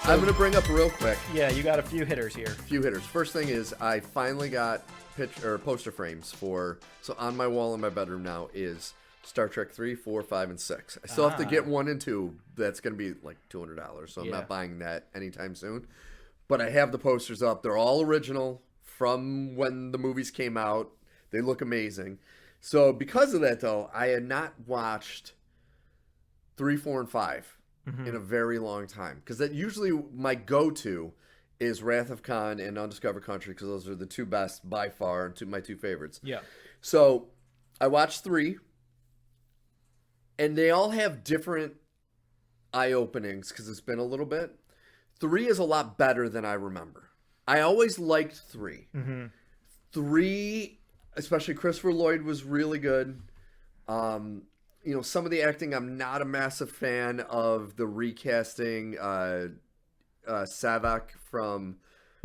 I'm going to bring up real quick. Yeah, you got a few hitters here. First thing is I finally got poster frames for, so on my wall in my bedroom now is Star Trek 3, 4, 5, and 6. I still have to get 1 and 2. That's going to be like $200, so I'm not buying that anytime soon. But I have the posters up. They're all original from when the movies came out. They look amazing. So because of that, though, I had not watched 3, 4, and 5 in a very long time. Because that usually my go-to is Wrath of Khan and Undiscovered Country, because those are the two best by far and my two favorites. Yeah. So I watched 3, and they all have different eye openings because it's been a little bit. 3 is a lot better than I remember. I always liked 3. 3, especially Christopher Lloyd, was really good. Some of the acting, I'm not a massive fan of the recasting. Savak from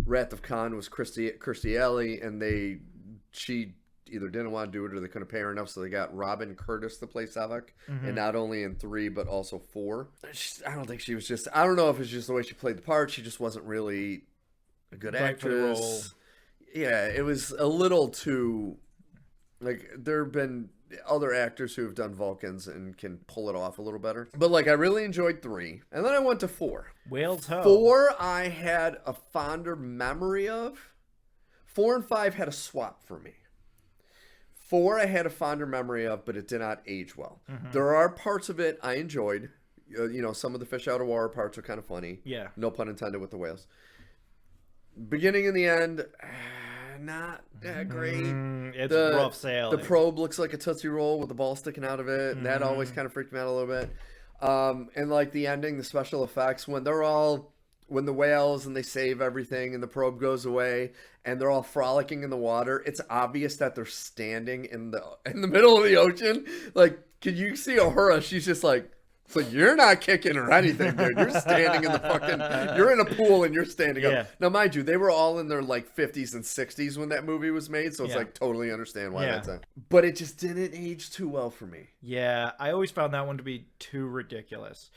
Wrath of Khan was Kirstie Alley, and she either didn't want to do it or they couldn't pay her enough, so they got Robin Curtis to play Savak, and not only in 3 but also 4. I don't think she was just. I don't know if it's just the way she played the part. She just wasn't really a good actress. Yeah, it was a little too. Like, there have been other actors who have done Vulcans and can pull it off a little better. But, I really enjoyed 3. And then I went to 4. Whales Ho. 4, I had a fonder memory of. 4 and 5 had a swap for me. 4, I had a fonder memory of, but it did not age well. There are parts of it I enjoyed. Some of the fish out of water parts are kind of funny. Yeah. No pun intended with the whales. Beginning and the end, not that great. It's rough sailing. The probe looks like a Tootsie Roll with the ball sticking out of it. And that always kind of freaked me out a little bit. And the ending, the special effects, when the whales and they save everything and the probe goes away and they're all frolicking in the water, it's obvious that they're standing in the middle of the ocean. Can you see Uhura? She's just like, so you're not kicking or anything, dude. You're standing in you're in a pool and you're standing up. Now, mind you, they were all in their 50s and 60s when that movie was made, so it's totally understand why that's that. But it just didn't age too well for me. Yeah, I always found that one to be too ridiculous.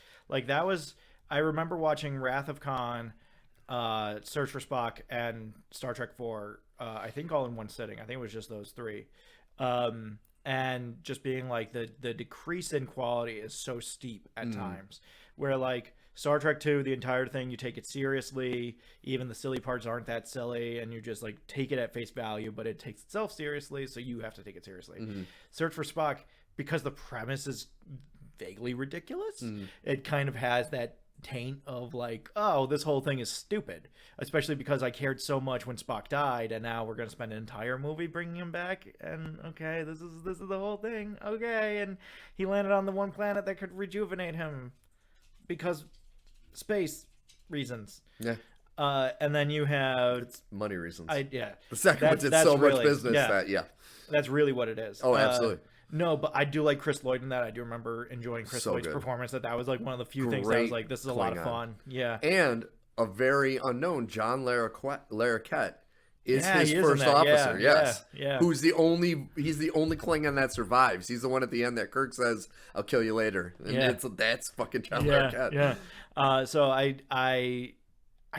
I remember watching Wrath of Khan, Search for Spock, and Star Trek 4, I think all in one sitting. I think it was just those 3. And just being the decrease in quality is so steep at times, where Star Trek 2, the entire thing, you take it seriously, even the silly parts aren't that silly, and you just take it at face value, but it takes itself seriously, so you have to take it seriously. Search for Spock, because the premise is vaguely ridiculous, it kind of has that taint of this whole thing is stupid, especially because I cared so much when Spock died, and now we're going to spend an entire movie bringing him back, and okay, this is the whole thing, okay, and he landed on the one planet that could rejuvenate him because space reasons. And then you have it's money reasons. The second one did so much business that's really what it is. Oh, absolutely. No, but I do like Chris Lloyd in that. I do remember enjoying Chris Lloyd's performance. That was one of the few things that I was like, this is a lot of fun. Yeah. And a very unknown John Larroquette is his first officer. Yeah. He's the only Klingon that survives. He's the one at the end that Kirk says, "I'll kill you later." And that's fucking John Larroquette. Yeah. So I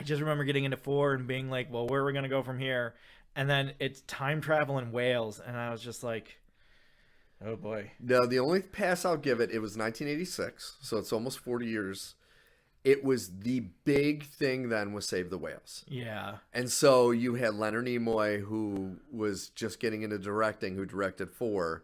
just remember getting into 4 and being like, well, where are we going to go from here? And then it's time travel in Wales. And I was just like, oh boy. No, the only pass I'll give it was 1986, so it's almost 40 years. It was the big thing then was Save the Whales. Yeah. And so you had Leonard Nimoy, who was just getting into directing, who directed 4,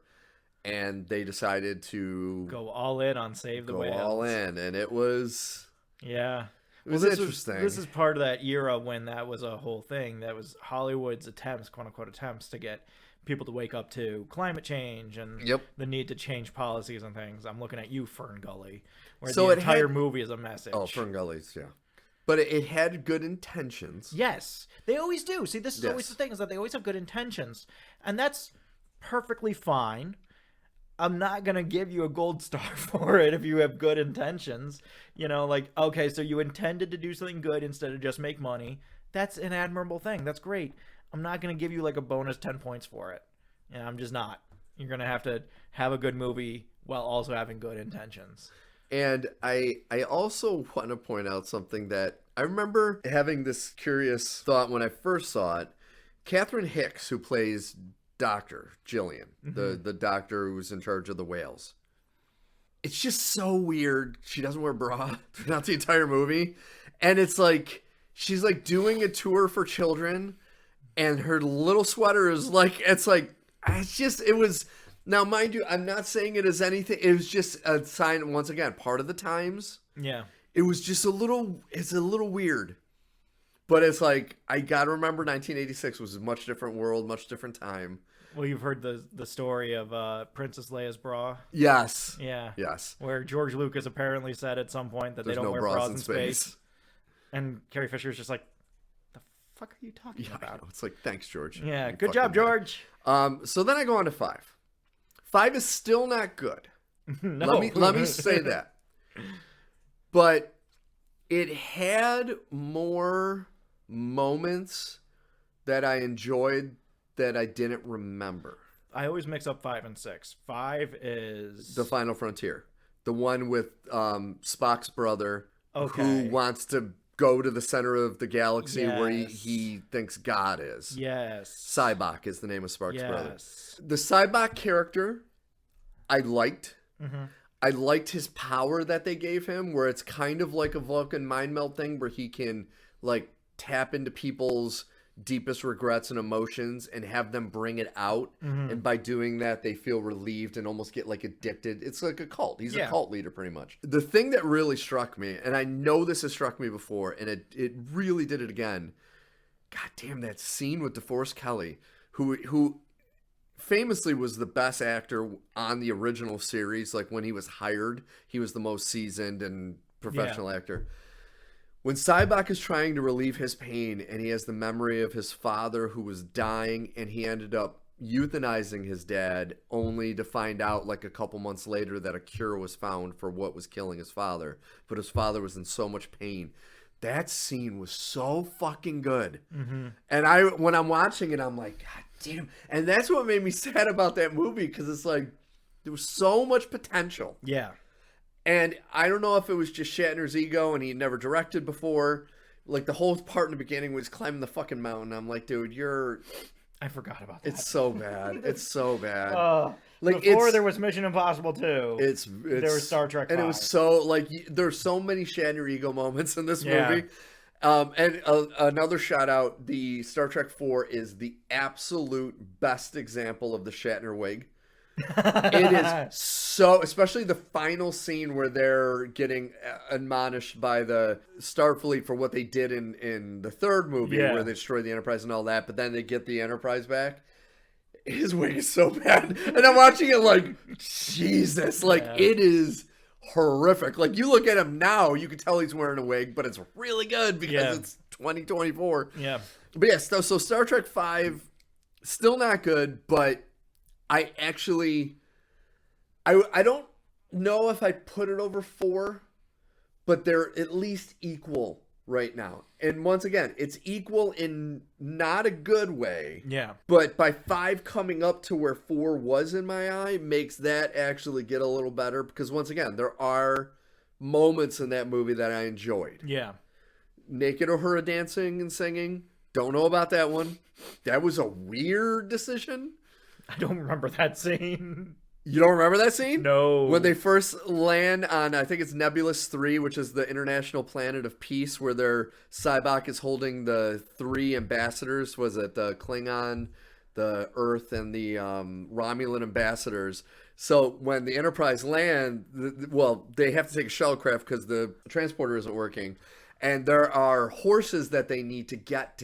and they decided to go all in on Save the Whales. Go all in, and it was... Yeah. It was interesting. This is part of that era when that was a whole thing. That was Hollywood's attempts, quote-unquote attempts, to get people to wake up to climate change and the need to change policies and things. I'm looking at you, Fern Gully, where the entire movie is a message. Oh, Fern Gully's, yeah. But it had good intentions. Yes, they always do. See, this is always the thing, is that they always have good intentions. And that's perfectly fine. I'm not going to give you a gold star for it if you have good intentions. Okay, so you intended to do something good instead of just make money. That's an admirable thing. That's great. I'm not going to give you a bonus 10 points for it. I'm just not. You're going to have a good movie while also having good intentions. And I also want to point out something that I remember having this curious thought when I first saw it. Catherine Hicks, who plays Dr. Jillian, the doctor who's in charge of the whales. It's just so weird. She doesn't wear a bra throughout the entire movie. And it's like, she's like doing a tour for children, and her little sweater is like, it was, now mind you, I'm not saying it as anything. It was just a sign, once again, part of the times. Yeah. It was just it's a little weird. But it's like, I gotta remember 1986 was a much different world, much different time. Well, you've heard the story of Princess Leia's bra. Yes. Yeah. Yes. Where George Lucas apparently said at some point that There's they don't no wear bras bras in in space. space. And Carrie Fisher's just like, the fuck are you talking I about? know. It's like, thanks, George. Yeah, You good job, fucking George. So then I go on to 5. 5 is still not good. No. Let me say that. But it had more moments that I enjoyed that I didn't remember. I always mix up 5 and 6. 5 is The Final Frontier. The one with Spock's brother who wants to go to the center of the galaxy where he thinks God is. Yes. Sybok is the name of Spock's brother. Yes. The Sybok character, I liked. Mm-hmm. I liked his power that they gave him, where it's kind of like a Vulcan mind meld thing where he can like tap into people's deepest regrets and emotions and have them bring it out. Mm-hmm. And by doing that, they feel relieved and almost get like addicted. It's like a cult. He's a cult leader pretty much. The thing that really struck me, and I know this has struck me before, and it really did it again. God damn, that scene with DeForest Kelley, who famously was the best actor on the original series. Like when he was hired, he was the most seasoned and professional actor. When Sybok is trying to relieve his pain and he has the memory of his father who was dying and he ended up euthanizing his dad only to find out like a couple months later that a cure was found for what was killing his father. But his father was in so much pain. That scene was so fucking good. Mm-hmm. And when I'm watching it, I'm like, God damn. And that's what made me sad about that movie, because it's like there was so much potential. Yeah. And I don't know if it was just Shatner's ego and he had never directed before. Like the whole part in the beginning was climbing the fucking mountain. I'm like, dude, I forgot about that. It's so bad. It's so bad. Like before there was Mission Impossible 2. There was Star Trek 5. And it was so like there's so many Shatner ego moments in this movie. And another shout out, the Star Trek 4 is the absolute best example of the Shatner wig. It is so, especially the final scene where they're getting admonished by the Starfleet for what they did in the third movie where they destroyed the Enterprise and all that, but then they get the Enterprise back. His wig is so bad, and I'm watching it like, Jesus, like it is horrific. Like you look at him now, you can tell he's wearing a wig, but it's really good because it's 2024. Yeah. But yeah, so Star Trek 5 still not good, but I don't know if I put it over 4, but they're at least equal right now. And once again, it's equal in not a good way. Yeah. But by 5 coming up to where 4 was in my eye makes that actually get a little better, because once again, there are moments in that movie that I enjoyed. Yeah. Naked Uhura dancing and singing. Don't know about that one. That was a weird decision. I don't remember that scene. You don't remember that scene? No. When they first land on, I think it's Nebulous 3, which is the International Planet of Peace, where their Sybok is holding the 3 ambassadors. Was it the Klingon, the Earth, and the Romulan ambassadors? So when the Enterprise land, they have to take a shuttlecraft because the transporter isn't working. And there are horses that they need to get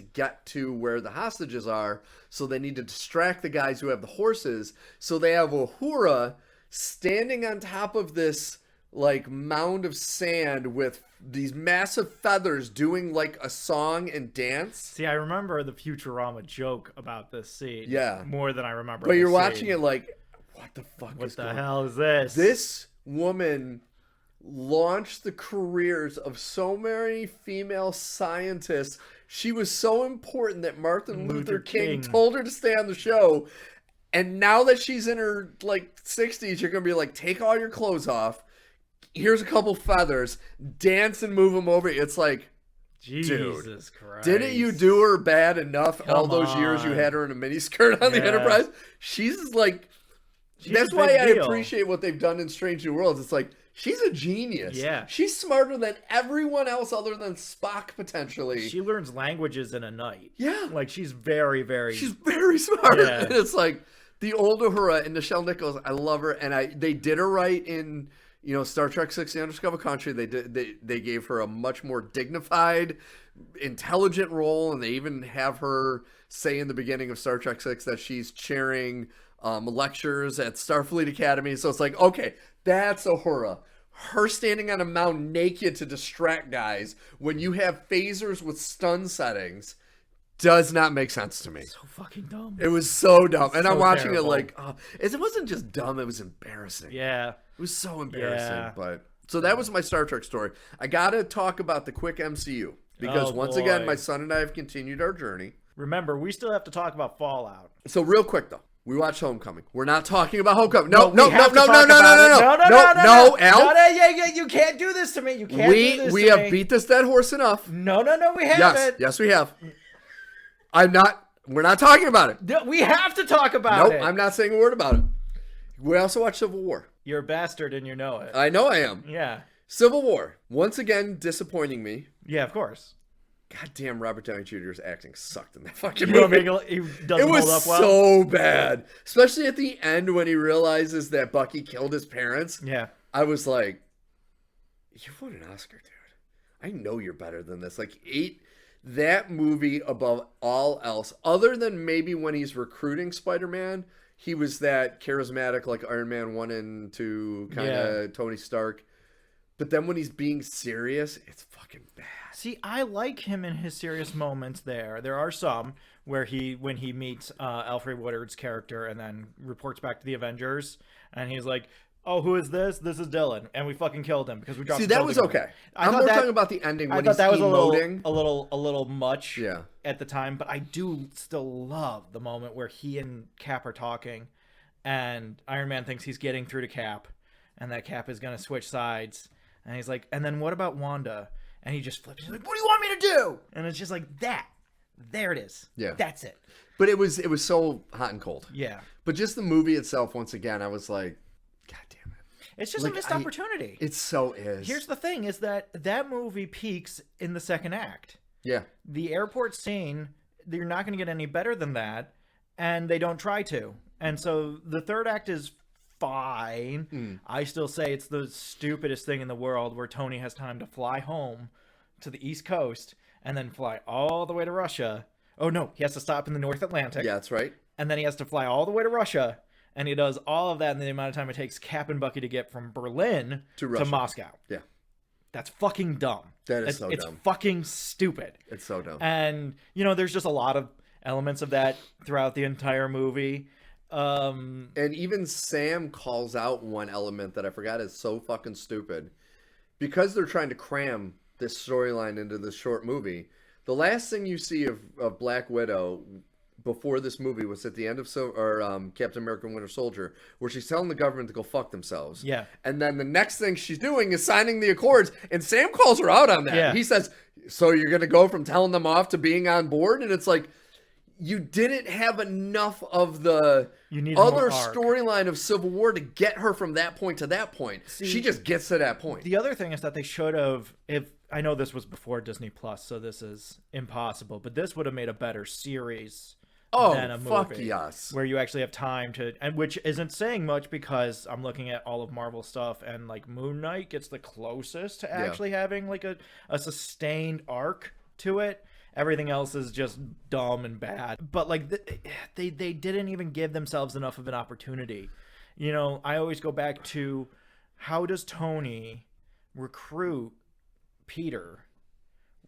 to where the hostages are. So they need to distract the guys who have the horses. So they have Uhura standing on top of this like mound of sand with these massive feathers doing like a song and dance. See, I remember the Futurama joke about this scene. Yeah. More than I remember. But you're watching it like, what the fuck what is the going on? hell is this? This woman launched the careers of so many female scientists. She was so important that Martin Luther King told her to stay on the show. And now that she's in her like 60s, you're gonna be like, take all your clothes off. Here's a couple feathers, dance and move them over. It's like, Jesus Christ. Didn't you do her bad enough all those years you on. had her in a miniskirt on the Enterprise? She's like... That's why I appreciate what they've done in Strange New Worlds. It's like, she's a genius. Yeah. She's smarter than everyone else other than Spock, potentially. She learns languages in a night. Yeah. Like, she's very, very... She's very smart. Yeah. And it's like, the old Uhura and Nichelle Nichols, I love her. And they did her right in, Star Trek 6, The Undiscovered Country. They gave her a much more dignified, intelligent role. And they even have her say in the beginning of Star Trek 6 that she's chairing... lectures at Starfleet Academy. So it's like, okay, that's Uhura. Her standing on a mountain naked to distract guys when you have phasers with stun settings does not make sense to me. So fucking dumb. It was so dumb. And So I'm watching terrible. it like, it wasn't just dumb, it was embarrassing. Yeah. It was so embarrassing. Yeah. But so that was my Star Trek story. I gotta talk about the quick MCU. Because once again, my son and I have continued our journey. Remember, we still have to talk about Fallout. So real quick though. We watched Homecoming. We're not talking about Homecoming. No, No, Al. Yeah, you can't do this to me. You can't do this to me. We have beat this dead horse enough. No, we haven't. Yes, we have. We're not talking about it. No, we have to talk about it. Nope, I'm not saying a word about it. We also watched Civil War. You're a bastard and you know it. I know I am. Yeah. Civil War. Once again, disappointing me. Yeah, of course. Goddamn, Robert Downey Jr.'s acting sucked in that fucking You don't movie. think he It doesn't was hold up well? so bad. Especially at the end when he realizes that Bucky killed his parents. Yeah. I was like, you won an Oscar, dude. I know you're better than this. Like, that movie above all else, other than maybe when he's recruiting Spider-Man, he was that charismatic, like Iron Man 1 and 2 kind of Tony Stark. But then when he's being serious, it's fucking bad. See, I like him in his serious moments there. There are some where when he meets Alfred Woodard's character and then reports back to the Avengers, and he's like, oh, who is this? This is Dylan. And we fucking killed him because we dropped. See, that was okay. I'm more talking about the ending when I thought that was emoting. a little much at the time, but I do still love the moment where he and Cap are talking, and Iron Man thinks he's getting through to Cap, and that Cap is going to switch sides. And he's like, and then what about Wanda? And he just flips. He's like, what do you want me to do? And it's just like that. There it is. Yeah. That's it. But it was so hot and cold. Yeah. But just the movie itself, once again, I was like, God damn it. It's just a missed opportunity. It so is. Here's the thing is that movie peaks in the second act. Yeah. The airport scene, you're not going to get any better than that. And they don't try to. And so the third act is fine. I still say it's the stupidest thing in the world where Tony has time to fly home to the East Coast and then fly all the way to Russia. Oh no, he has to stop in the North Atlantic. Yeah, that's right. And then he has to fly all the way to Russia, and he does all of that in the amount of time it takes Cap and Bucky to get from Berlin to Moscow. Yeah. That's fucking dumb. That is so dumb. It's fucking stupid. It's so dumb. And, there's just a lot of elements of that throughout the entire movie. And even Sam calls out one element that I forgot is so fucking stupid. Because they're trying to cram this storyline into this short movie, the last thing you see of Black Widow before this movie was at the end of Captain America Winter Soldier, where she's telling the government to go fuck themselves. Yeah. And then the next thing she's doing is signing the Accords, and Sam calls her out on that. Yeah. He says, so you're going to go from telling them off to being on board? And it's like, you didn't have enough of the other storyline of Civil War to get her from that point to that point. See, she just gets to that point. The other thing is that they should have, I know this was before Disney Plus, so this is impossible, but this would have made a better series than a movie. Fuck yes. Where you actually have time to, and which isn't saying much because I'm looking at all of Marvel stuff, and like Moon Knight gets the closest to actually having like a sustained arc to it. Everything else is just dumb and bad. But like they didn't even give themselves enough of an opportunity. I always go back to, how does Tony recruit Peter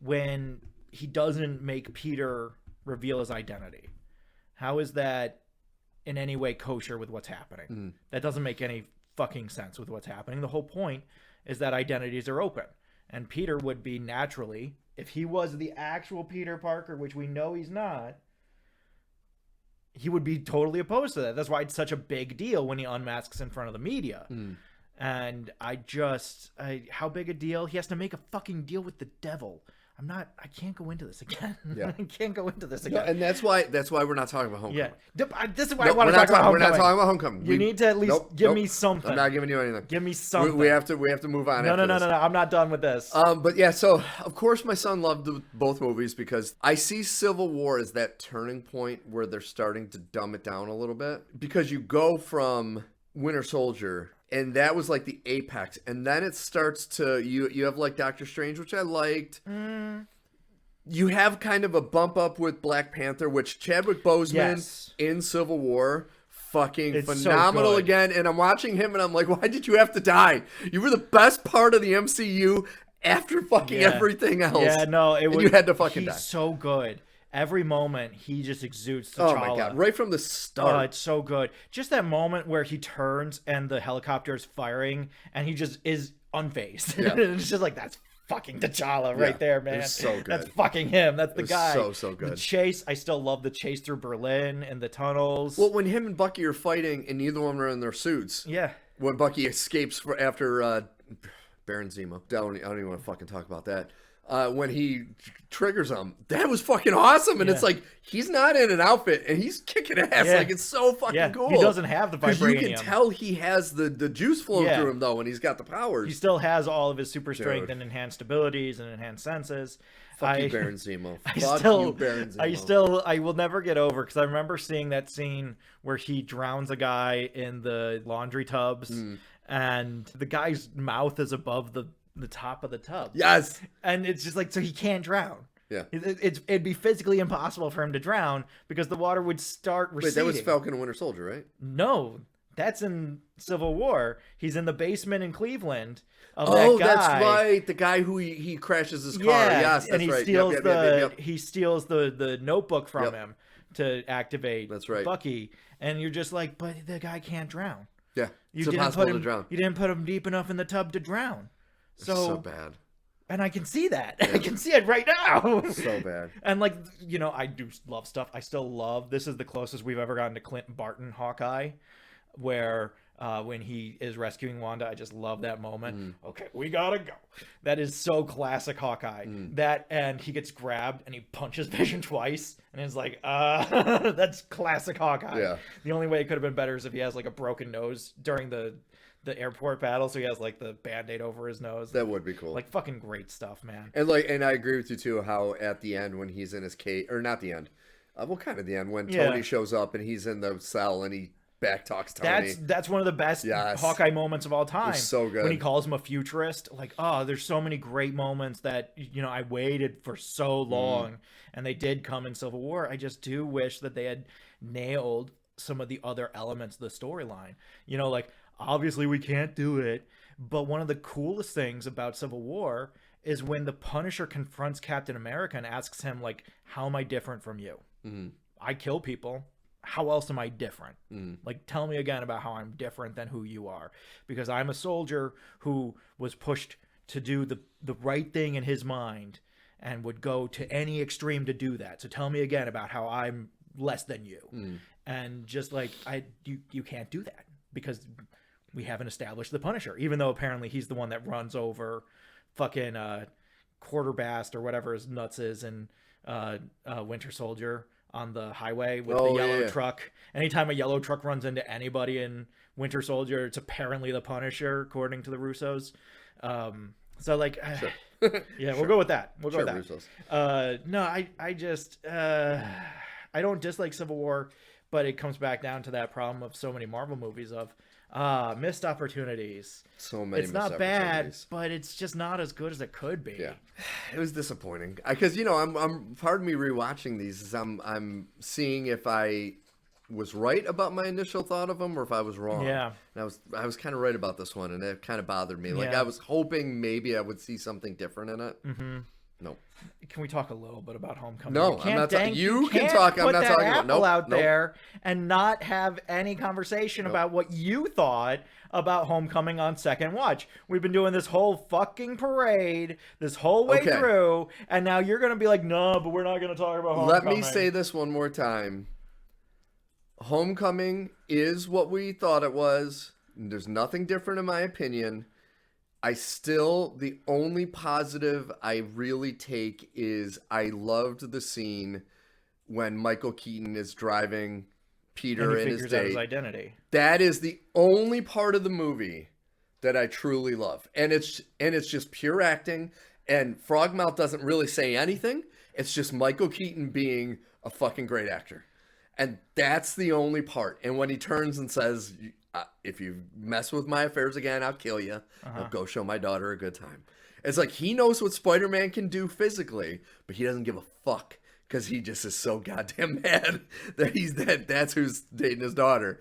when he doesn't make Peter reveal his identity? How is that in any way kosher with what's happening? That doesn't make any fucking sense with what's happening. The whole point is that identities are open. And Peter would be naturally, if he was the actual Peter Parker, which we know he's not, he would be totally opposed to that. That's why it's such a big deal when he unmasks in front of the media. And how big a deal? He has to make a fucking deal with the devil. I can't go into this again. Yeah. I can't go into this No, again. and that's why we're not talking about Homecoming. Yeah. This is why I want to we're talk about Homecoming. We're not talking about Homecoming. You need to at least give me something. I'm not giving you anything. Give me something. We have to move on. No. This. I'm not done with this. But yeah, so of course my son loved both movies because I see Civil War as that turning point where they're starting to dumb it down a little bit, because you go from Winter Soldier, and that was like the apex, and then it starts to you have like Doctor Strange, which I liked. You have kind of a bump up with Black Panther, which Chadwick Boseman in Civil War, fucking phenomenal again. And I'm watching him and I'm like, why did you have to die? You were the best part of the MCU after fucking everything else. Yeah, no, you had to fucking die. He's so good. Every moment he just exudes T'Challa. Oh my god! Right from the start. Oh, it's so good. Just that moment where he turns and the helicopter is firing, and he just is unfazed. Yeah. It's just like, that's fucking T'Challa right there, man. It's so good. That's fucking him. That's the guy. So good. The chase. I still love the chase through Berlin and the tunnels. Well, when him and Bucky are fighting, and neither one are in their suits. Yeah. When Bucky escapes after Baron Zemo. I don't even want to fucking talk about that. When he triggers him, that was fucking awesome. And it's like, he's not in an outfit and he's kicking ass. Yeah. Like, it's so fucking cool. He doesn't have the vibranium. You can tell he has the juice flowing through him, though, and he's got the powers. He still has all of his super strength and enhanced abilities and enhanced senses. Fuck you, Baron Zemo. Fuck you, Baron Zemo. I will never get over, because I remember seeing that scene where he drowns a guy in the laundry tubs, and the guy's mouth is above the top of the tub. Yes. And it's just like, so he can't drown. Yeah. It'd be physically impossible for him to drown because the water would start receding. Wait, that was Falcon and Winter Soldier, right? No, that's in Civil War. He's in the basement in Cleveland of that guy. That's right. The guy who he crashes his car. Yeah, yes, that's and he right. Steals he steals the notebook from him to activate Bucky. And you're just like, but the guy can't drown. Yeah, it's impossible to drown. You didn't put him deep enough in the tub to drown. So bad. And I can see that. Yeah. I can see it right now. So bad. And like, I do love stuff. I still love, this is the closest we've ever gotten to Clint Barton Hawkeye, where when he is rescuing Wanda, I just love that moment. Okay, we gotta go. That is so classic Hawkeye. That, and he gets grabbed and he punches Vision twice, and it's like, that's classic Hawkeye. Yeah. The only way it could have been better is if he has like a broken nose during the airport battle, so he has like the band-aid over his nose. That would be cool. Like, fucking great stuff, man. And I agree with you too, how at the end when he's in his cage, or not the end, well, kind of the end, when Tony shows up and he's in the cell and he backtalks Tony. That's one of the best Hawkeye moments of all time. So good. When he calls him a futurist, like, there's so many great moments that I waited for so long, and they did come in Civil War. I just do wish that they had nailed some of the other elements of the storyline. Like, obviously we can't do it, but one of the coolest things about Civil War is when the Punisher confronts Captain America and asks him, like, how am I different from you? I kill people. How else am I different? Like, tell me again about how I'm different than who you are, because I'm a soldier who was pushed to do the right thing in his mind and would go to any extreme to do that. So tell me again about how I'm less than you. And just like, you can't do that because we haven't established the Punisher, even though apparently he's the one that runs over fucking Quarterbast or whatever his nuts is in Winter Soldier on the highway with the yellow truck. Anytime a yellow truck runs into anybody in Winter Soldier, it's apparently the Punisher, according to the Russos. So like, we'll go with that. We'll go with that. No, I just I don't dislike Civil War, but it comes back down to that problem of so many Marvel movies of missed opportunities. So many. It's not bad, but it's just not as good as it could be. Yeah, it was disappointing because I'm part of me rewatching these is I'm seeing if I was right about my initial thought of them or if I was wrong. Yeah, and I was kind of right about this one, and it kind of bothered me. Like I was hoping maybe I would see something different in it. Nope. Can we talk a little bit about Homecoming? No, I'm not talking. You can talk. I'm not talking about. Nope. Out there and not have any conversation about what you thought about Homecoming on second watch. We've been doing this whole fucking parade this whole way through, and now you're gonna be like, no, but we're not gonna talk about Homecoming. Let me say this one more time. Homecoming is what we thought it was. There's nothing different in my opinion. the only positive I really take is I loved the scene when Michael Keaton is driving Peter and he and his figures out his date. identity. That is the only part of the movie that I truly love. And it's just pure acting, and Frogmouth doesn't really say anything. It's just Michael Keaton being a fucking great actor. And that's the only part. And when he turns and says, if you mess with my affairs again, I'll kill you. I'll go show my daughter a good time. It's like he knows what Spider-Man can do physically, but he doesn't give a fuck because he just is so goddamn mad that that's who's dating his daughter.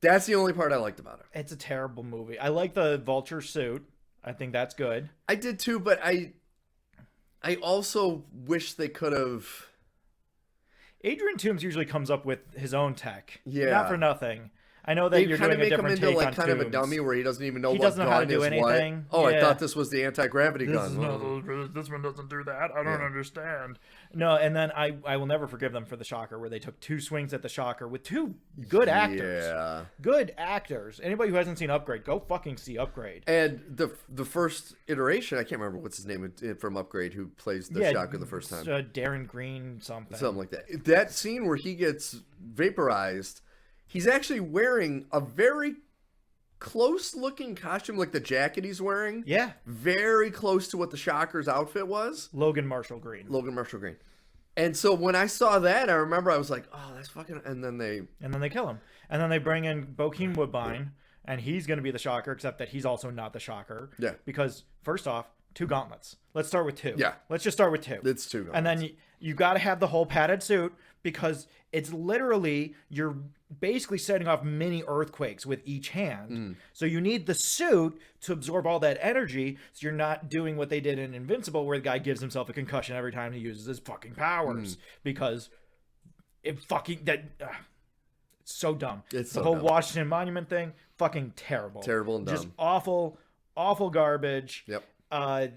That's the only part I liked about it. It's a terrible movie. I like the Vulture suit. I think that's good. I did too, but I also wish they could have... Adrian Toomes usually comes up with his own tech. Yeah. Not for nothing. I know that you're doing a different take on Toomes. They kind of make him into like kind of a dummy where he doesn't even know what gun is what. He doesn't know how to do anything. Oh, yeah. I thought this was the anti-gravity gun. This one doesn't do that. I don't understand. No, and then I will never forgive them for the Shocker, where they took 2 swings at the Shocker with 2 good actors. Yeah. Good actors. Anybody who hasn't seen Upgrade, go fucking see Upgrade. And the first iteration, I can't remember what's his name from Upgrade, who plays the Shocker the first time. Darren Green something. Something like that. That scene where he gets vaporized, he's actually wearing a very close-looking costume, like the jacket he's wearing. Yeah. Very close to what the Shocker's outfit was. Logan Marshall Green. And so when I saw that, I remember I was like, oh, that's fucking... And then they kill him. And then they bring in Bokeem Woodbine, and he's going to be the Shocker, except that he's also not the Shocker. Yeah. Because, first off, 2 gauntlets. Let's start with 2. Yeah. Let's just start with 2. It's 2 gauntlets. And then you got to have the whole padded suit, because it's literally, you're basically setting off mini earthquakes with each hand. So you need the suit to absorb all that energy, so you're not doing what they did in Invincible, where the guy gives himself a concussion every time he uses his fucking powers. Because it fucking... It's so dumb. It's the so whole dumb. Washington Monument thing, fucking terrible. Terrible and dumb. Just awful, awful garbage. Yep. I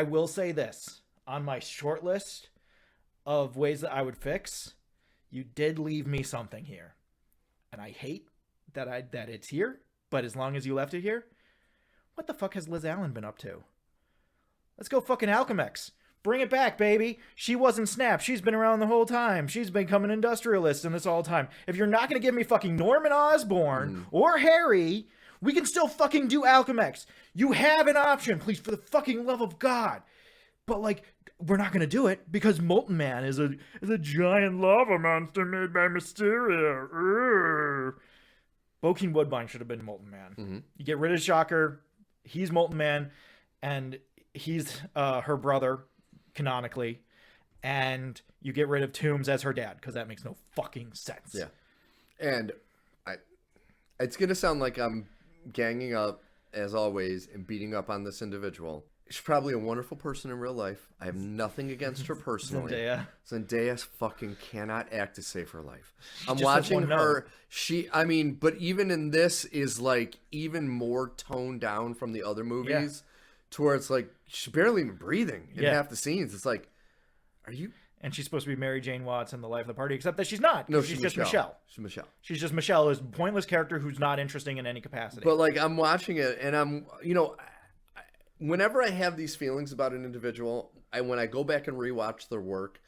will say this. On my short list of ways that I would fix, you did leave me something here. And I hate that it's here, but as long as you left it here, what the fuck has Liz Allen been up to? Let's go fucking Alchemex. Bring it back, baby. She wasn't Snap. She's been around the whole time. She's become an industrialist in this all time. If you're not going to give me fucking Norman Osborn or Harry, we can still fucking do Alchemex. You have an option, please, for the fucking love of God. But, like, we're not going to do it because Molten Man is a giant lava monster made by Mysterio. Urgh. Bokeem Woodbine should have been Molten Man. You get rid of Shocker. He's Molten Man. And he's her brother, canonically. And you get rid of Toomes as her dad, because that makes no fucking sense. Yeah. And it's going to sound like I'm ganging up, as always, and beating up on this individual. She's probably a wonderful person in real life. I have nothing against her personally. Zendaya fucking cannot act to save her life. I'm watching her. But even in this is like even more toned down from the other movies, to where it's like she's barely even breathing in half the scenes. It's like, are you? And she's supposed to be Mary Jane Watts in The Life of the Party, except that she's not. No, she's just Michelle. She's just Michelle, who's a pointless character who's not interesting in any capacity. But like I'm watching it, and I'm whenever I have these feelings about an individual, when I go back and rewatch their work,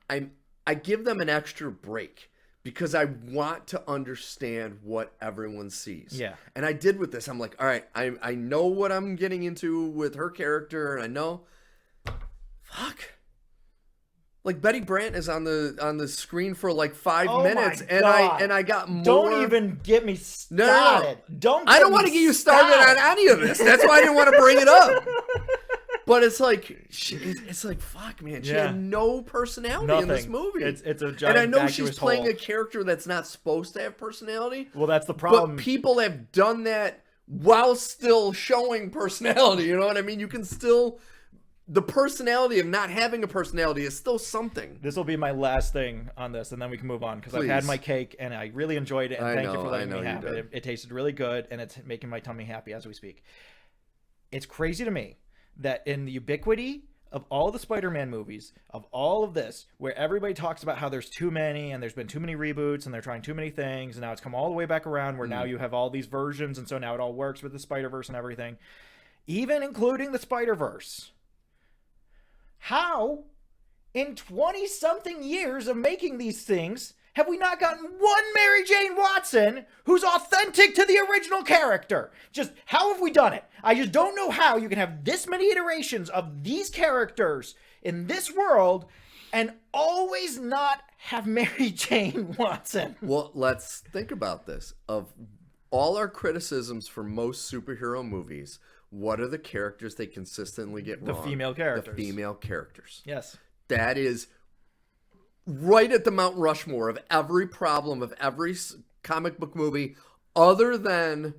I give them an extra break because I want to understand what everyone sees. Yeah. And I did with this. I'm like, all right, I know what I'm getting into with her character, and I know, fuck. Like Betty Brant is on the screen for like 5 minutes, and I got more. Don't even get me started. No. I don't want to get you started on any of this. That's why I didn't want to bring it up. But it's like fuck, man. She had no personality in this movie. It's a giant. And I know she's playing a character that's not supposed to have personality. Well, that's the problem. But people have done that while still showing personality. You know what I mean? You can still. The personality of not having a personality is still something. This will be my last thing on this, and then we can move on, because I've had my cake, and I really enjoyed it, and thank you for letting me have it. It tasted really good, and it's making my tummy happy as we speak. It's crazy to me that in the ubiquity of all the Spider-Man movies, of all of this, where everybody talks about how there's too many and there's been too many reboots and they're trying too many things, and now it's come all the way back around where now you have all these versions, and so now it all works with the Spider-Verse and everything, even including the Spider-Verse. How, in 20-something years of making these things, have we not gotten one Mary Jane Watson who's authentic to the original character? Just how have we done it? I just don't know how you can have this many iterations of these characters in this world and always not have Mary Jane Watson. Well, let's think about this. Of all our criticisms for most superhero movies, what are the characters they consistently get wrong? The female characters. The female characters. Yes. That is right at the Mount Rushmore of every problem of every comic book movie, other than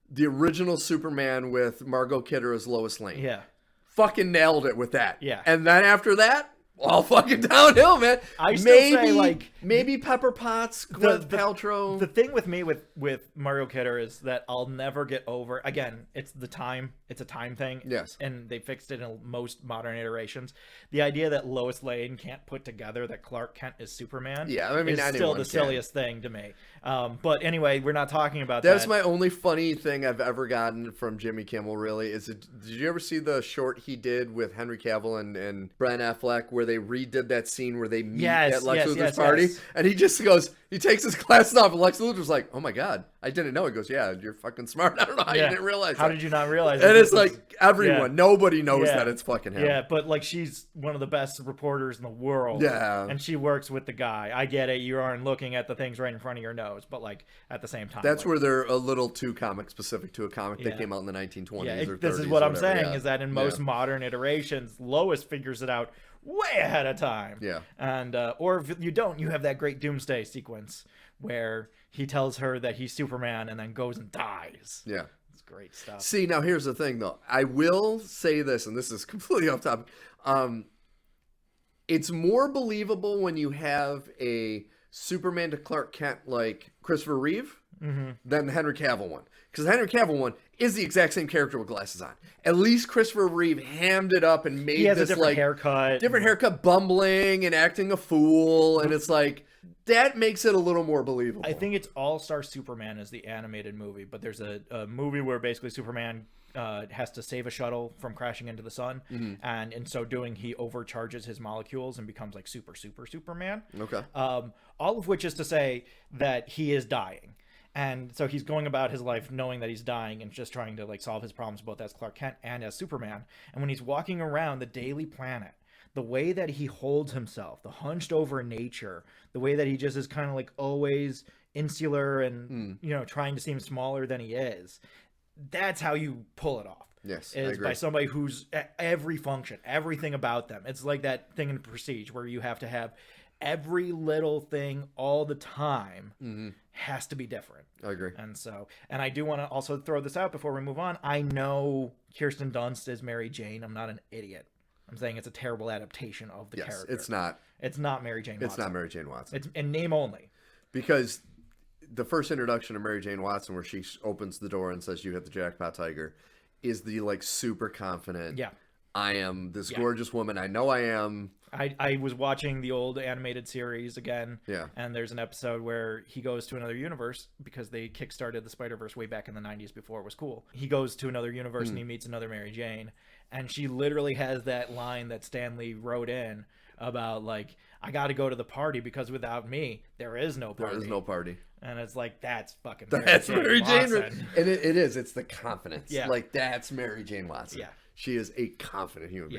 the original Superman with Margot Kidder as Lois Lane. Yeah. Fucking nailed it with that. Yeah. And then after that, all fucking downhill, man. I still say, like, maybe Pepper Potts, Gwyneth Paltrow. The thing with me with Mario Kidder is that I'll never get over. Again, it's the time. It's a time thing. Yes. And they fixed it in most modern iterations. The idea that Lois Lane can't put together that Clark Kent is Superman. Yeah, I mean, is still the silliest thing to me. But anyway, we're not talking about that. That's my only funny thing I've ever gotten from Jimmy Kimmel. Really, did you ever see the short he did with Henry Cavill and Ben Affleck where they redid that scene where they meet at Lex Luthor's party, and he just goes, he takes his glasses off, and Lex Luthor's like, "Oh my god, I didn't know." He goes, "Yeah, you're fucking smart. I don't know how you didn't realize. How did you not realize?" And it's like everyone, nobody knows that it's fucking him. Yeah, but like she's one of the best reporters in the world. Yeah, and she works with the guy. I get it. You aren't looking at the things right in front of your nose, but like at the same time, that's where they're a little too comic specific to a comic that came out in the 1920s or 30s. This is what I'm saying is that in most modern iterations, Lois figures it out way ahead of time. Yeah. And or if you don't, you have that great Doomsday sequence where he tells her that he's Superman and then goes and dies. Yeah. It's great stuff. See, now here's the thing though. I will say this, and this is completely off topic. It's more believable when you have a Superman to Clark Kent like Christopher Reeve than the Henry Cavill one. Because the Henry Cavill one is the exact same character with glasses on. At least Christopher Reeve hammed it up and made this different haircut. Different haircut, bumbling and acting a fool. And it's like, that makes it a little more believable. I think it's All-Star Superman is the animated movie, but there's a movie where basically Superman has to save a shuttle from crashing into the sun, and in so doing, he overcharges his molecules and becomes like Superman. Okay. All of which is to say that he is dying. And so he's going about his life knowing that he's dying and just trying to like solve his problems both as Clark Kent and as Superman. And when he's walking around the Daily Planet, the way that he holds himself, the hunched over nature, the way that he just is kind of like always insular and, you know, trying to seem smaller than he is, that's how you pull it off. Yes, is I agree. By somebody who's at every function, everything about them. It's like that thing in Prestige where you have to have every little thing all the time has to be different. I agree. And so, and I do want to also throw this out before we move on. I know Kirsten Dunst is Mary Jane. I'm not an idiot. I'm saying it's a terrible adaptation of the character. It's not. It's not Mary Jane Watson. It's not Mary Jane Watson. It's in name only. Because the first introduction of Mary Jane Watson, where she opens the door and says, "You hit the jackpot, Tiger," is the like super confident. Yeah. I am this gorgeous woman. I know I am. I was watching the old animated series again. Yeah. And there's an episode where he goes to another universe because they kickstarted the Spider-Verse way back in the 90s before it was cool. He goes to another universe and he meets another Mary Jane. And she literally has that line that Stanley wrote in about like, I got to go to the party because without me, there is no party. There is no party. And it's like, that's fucking Mary Jane. Watson. And it is. It's the confidence. Yeah. Like, that's Mary Jane Watson. Yeah. She is a confident human being.